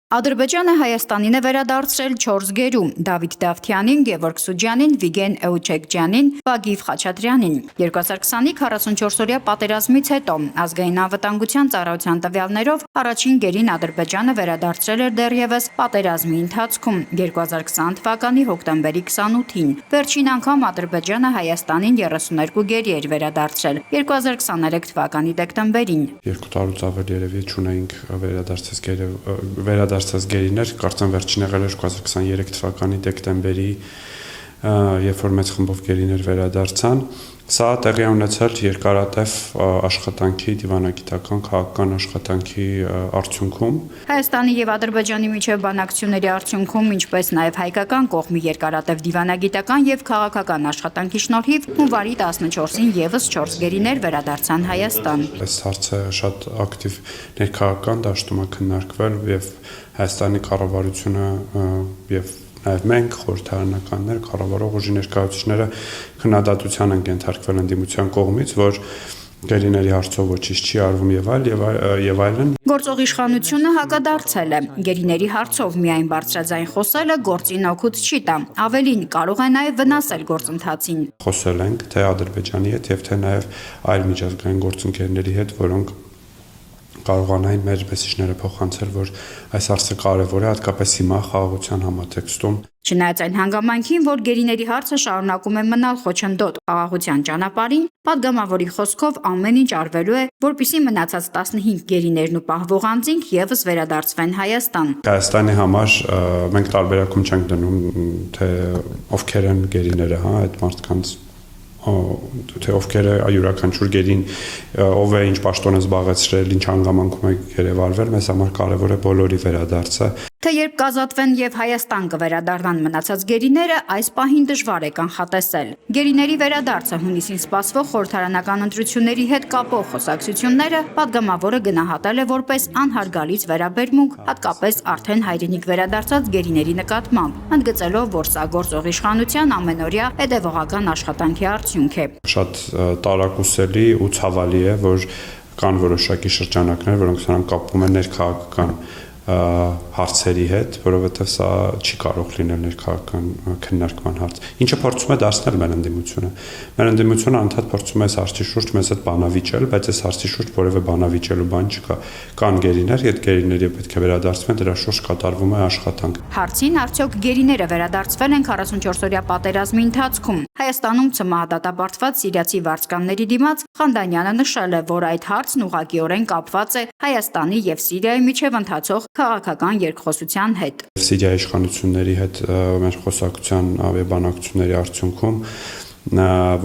Ադրբեջանը Հայաստանին է վերադարձրել 4 գերու՝ Դավիթ Դավթյանին, Գևորգ Սուջյանին, Վիգեն Էուչեկջյանին, Վագիվ Խաչատրյանին։ 2020-ի 44-օրյա պատերազմից հետո ազգային անվտանգության ծառայության տվյալներով առաջին գերին Ադրբեջանը վերադարձրել էր դեռևս պատերազմի ընթացքում 2020 թվականի հոկտեմբերի 28-ին։ Վերջին անգամ Ադրբեջանը Հայաստանին 32 գերի էր վերադարձրել 2023 թվականի դեկտեմբերին։ 2 տարուց ավել երևի չունեինք վերադարձած գերիներ, կարծեմ վերջին եղել էր 2023 թվականի դեկտեմբերի, երբ որ մեծ խմբով գերիներ վերադարձան։ Սա տեղի է ունեցել երկարատև աշխատանքի, դիվանագիտական, քաղաքական աշխատանքի արդյունքում։ Հայաստանի եւ Ադրբեջանի միջև բանակցությունների արդյունքում, ինչպես նաեւ հայկական կողմի երկարատև դիվանագիտական եւ քաղաքական աշխատանքի շնորհիվ հունվարի 14-ին եւս 4 գերիներ վերադարձան Հայաստան։ Այս հարցը շատ ակտիվ ներքաղաքական դաշտում է քննարկվել եւ Հայաստանի կառավարությունը եւ նաև մենք խորհրդարանականներ, կառավարող ուժի ներկայացուցիչները քննադատության են ենթարկվել ընդդիմության կողմից, որ գերիների հարցով ոչինչ չի արվում եւ այլն։ Գործող իշխանությունը հակադարձել է։ Գերիների հարցով միայն բարձրաձայն խոսելը գործին օգուտ չի տա, ավելին կարող է նաև վնասել գործընթացին։ Խոսել ենք թե Ադրբեջանի հետ եւ թե նաև այլ միջազգային գործընկերների հետ, որոնք կարողանային մեր մեսիջները փոխանցել, որ այս հարցը կարևոր է, հատկապես հիմա խաղաղության համատեքստում։ Չնայած այն հանգամանքին, որ գերիների հարցը շարունակում է մնալ խոչընդոտ խաղաղության ճանապարհին, падգամավորի խոսքով ամեն ինչ արվելու է, որպեսզի մնացած 15 գերիներն ու պահվող անձինք եւս վերադարձվեն Հայաստան։ Հայաստանի համար մենք տարբերակում չենք դնում, թե ովքեր են գերիները, այդ մարդկանց թե ովքեր է յուրաքանչյուր գերին ով է ինչ պաշտոն է զբաղեցրել, ինչ հանգամանքում է գերեվարվել, մեզ համար կարևոր է բոլորի վերադարձը։ Թե երբ կազատվեն եւ Հայաստան կվերադառնան մնացած գերիները, այս պահին դժվար է կանխատեսել։ Գերիների վերադարձը հունիսին սպասվող խորհրդարանական ընտրությունների հետ կապող խոսակցությունները падգամավորը գնահատել է որպես անհարգալից վերաբերմունք, հատկապես արդեն հայրենիք վերադարձած գերիների նկատմամբ, ընդգծելով, որ սա գործող իշխանության ամենօրյա հետևողական աշխատանքի արդյունք է։ Շատ տարակուսելի ու ցավալի է, որ կան որոշակի շրջանակներ, որոնք սրանք կապվում են ներքաղաքական հարցերի հետ, որովհետև սա չի կարող լինել ներքաղաքական քննարկման հարց։ Ինչը փորձում է դարձնել մեր ընդդիմությունը։ Մեր ընդդիմությունը անդադ փորձում է այս հարցի շուրջ մեզ հետ բանավիճել, բայց այս հարցի շուրջ որևէ բանավիճելու բան չկա։ Կան գերիներ, այդ գերիները պետք է վերադարձվեն, դրա շուրջ կատարվում է աշխատանք։ Հարցին արդյոք գերիները վերադարձվել են 44-օրյա պատերազմի ընթացքում։ Հայաստանում ցմահ-դատապարտված սիրիացի վարձկանների դիմաց Խանդանյանը նշել է, որ այդ հարցն ուղղակիորեն կապված է Հայաստանի եւ Սիրիայի միջև ընթացող քաղաքական երկխոսության հետ։ Սիրիայի իշխանությունների հետ մեր խոսակցության ավիաբանակցությունների արդյունքում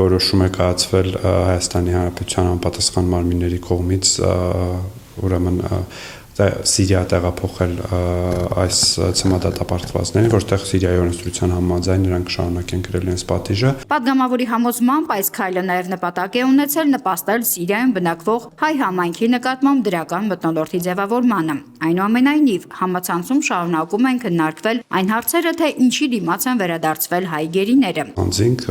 որոշում է կայացվել Հայաստանի Հանրապետության անպատասխան մարմինների կողմից ուրեմն Սիրիա տեղափոխել այս ցմահ-դատապարտվածներին, որտեղ Սիրիայի օրենսդրության համաձայն նրանք շարունակեն գրել իրենց պատիժը։ Падգամավորի համոզմամբ այս քայլը նաև նպատակ է ունեցել նպաստել Սիրիայում բնակվող հայ համայնքի նկատմամբ դրական մթնոլորտի ձևավորմանը։ Այնուամենայնիվ, համացանցում շարունակում են քննարկվել այն հարցերը, թե ինչի դիմաց են վերադարձվել հայ գերիները։ Անձինք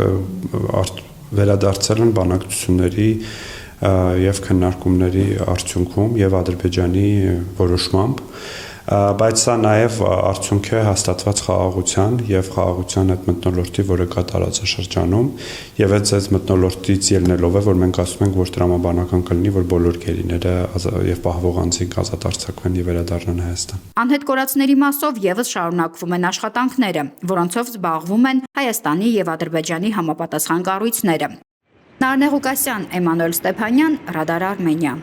վերադարձել են բանակցությունների եւ քննարկումների արդյունքում եւ Ադրբեջանի որոշմամբ, բայց սա նաեւ արդյունք է հաստատված խաղաղության եւ խաղաղության այդ մթնոլորտի, որը կա տարածաշրջանում, եւ այդ մթնոլորտից ելնելով է, որ մենք ասում ենք, որ տրամաբանական կլինի, որ բոլոր գերիները եւ պահվող անձինք ազատ արձակվեն եւ վերադառնան Հայաստան։ Անհետ կորածների մասով եւս շարունակվում են աշխատանքները, որոնցով զբաղվում են Հայաստանի եւ Ադրբեջանի համապատասխան կառույցները։ Նարնե Ղուկասյան, Էմանուել Ստեփանյան, Ռադար Արմենիա։